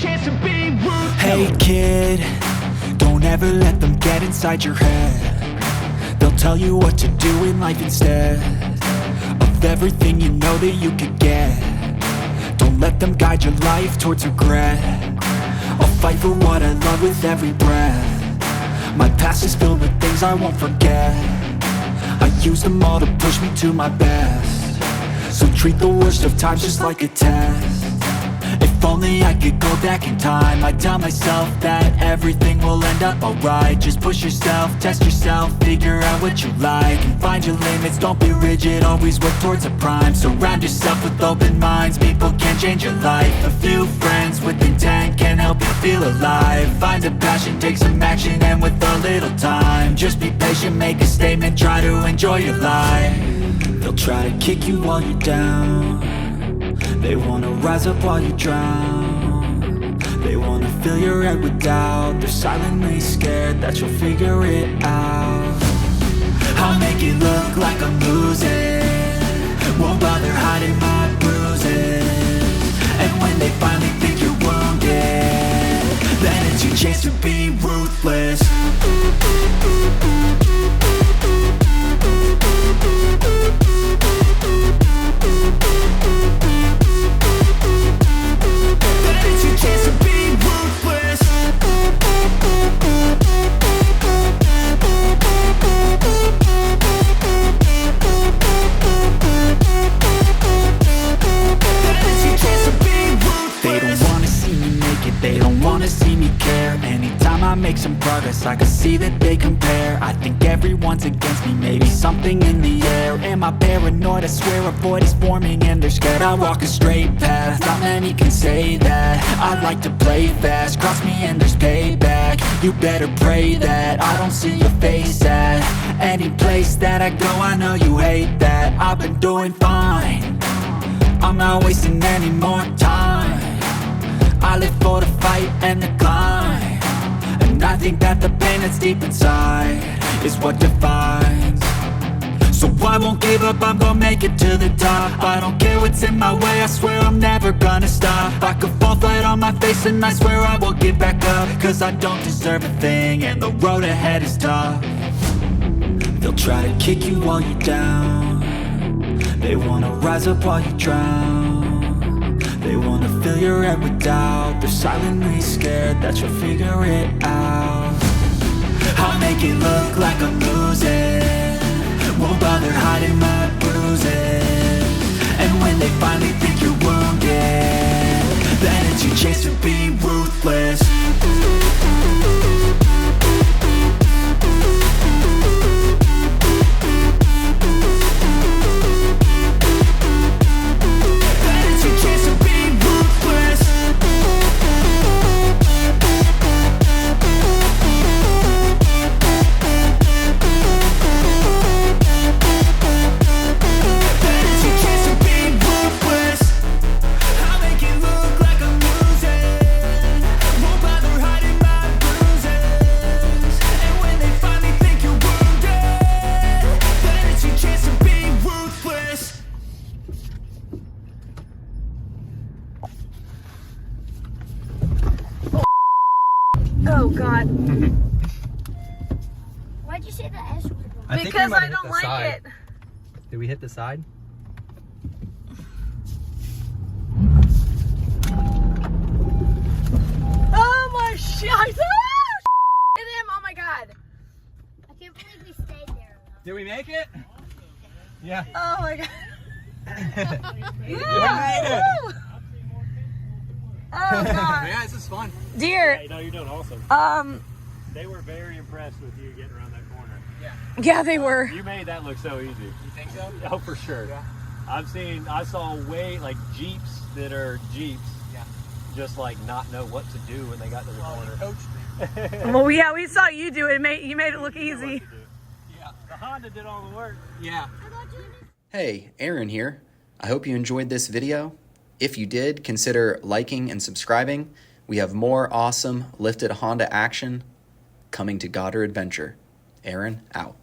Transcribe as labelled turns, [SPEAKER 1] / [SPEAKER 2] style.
[SPEAKER 1] chance to be ruthless.
[SPEAKER 2] Hey kid, don't ever let them get inside your head. They'll tell you what to do in life instead of everything you know that you could get. Don't let them guide your life towards regret. I'll fight for what I love with every breath. My past is filled with things I won't forget. I use them all to push me to my best. So treat the worst of times just like a test. If only I could go back in time, I'd tell myself that everything will end up alright. Just push yourself, test yourself, figure out what you like, and find your limits, don't be rigid, always work towards a prime. Surround yourself with open minds, people can change your life. A few friends with intent can help you feel alive. Find a passion, take some action, and with a little time, just be patient, make a statement, try to enjoy your life. They'll try to kick you while you're down. They wanna rise up while you drown. They wanna fill your head with doubt. They're silently scared that you'll figure it out. I'll make it look like I'm losing, won't bother hiding my bruises. And when they finally think you're wounded, then it's your chance to be ruthless. Make some progress, I can see that they compare. I think everyone's against me, maybe something in the air. Am I paranoid? I swear a void is forming and they're scared. I walk a straight path, not many can say that. I like to play fast, cross me and there's payback. You better pray that I don't see your face at any place that I go. I know you hate that. I've been doing fine, I'm not wasting any more time. I live for the fight and the climb, and I think that the pain that's deep inside is what defines. So I won't give up, I'm gonna make it to the top. I don't care what's in my way, I swear I'm never gonna stop. I could fall flat on my face and I swear I will get back up, cause I don't deserve a thing and the road ahead is tough. They'll try to kick you while you're down. They wanna rise up while you drown. They wanna fill your head with doubt. They're silently scared that you'll figure it out. I'll make it look like I'm losing, won't bother hiding my bruises. And when they finally think you're wounded, then it's your chance to be ruthless.
[SPEAKER 3] Oh God.
[SPEAKER 4] Why'd you say the S word?
[SPEAKER 3] Because I don't like it.
[SPEAKER 5] Did we hit the side?
[SPEAKER 3] Oh my shit! Hit him! Oh my God!
[SPEAKER 4] I can't believe we stayed there.
[SPEAKER 5] Did we make it? Yeah.
[SPEAKER 3] Oh my God!
[SPEAKER 5] Yeah.
[SPEAKER 3] Oh God!
[SPEAKER 5] Yeah, this is fun.
[SPEAKER 3] Dear.
[SPEAKER 6] Yeah, no, you're doing awesome. They were very impressed with you getting around that corner.
[SPEAKER 3] Yeah, they were.
[SPEAKER 6] You made that look so easy.
[SPEAKER 5] You think so?
[SPEAKER 6] Oh, for sure.
[SPEAKER 5] Yeah.
[SPEAKER 6] I saw way like Jeeps that are Jeeps.
[SPEAKER 5] Yeah.
[SPEAKER 6] Just like not know what to do when they got to the corner.
[SPEAKER 5] Coached me.
[SPEAKER 3] Well, yeah, we saw you do it. You made it look easy.
[SPEAKER 6] Yeah. The Honda did all the work.
[SPEAKER 5] Yeah.
[SPEAKER 7] Hey, Aaron here. I hope you enjoyed this video. If you did, consider liking and subscribing. We have more awesome lifted Honda action coming to Goddard Adventure. Aaron, out.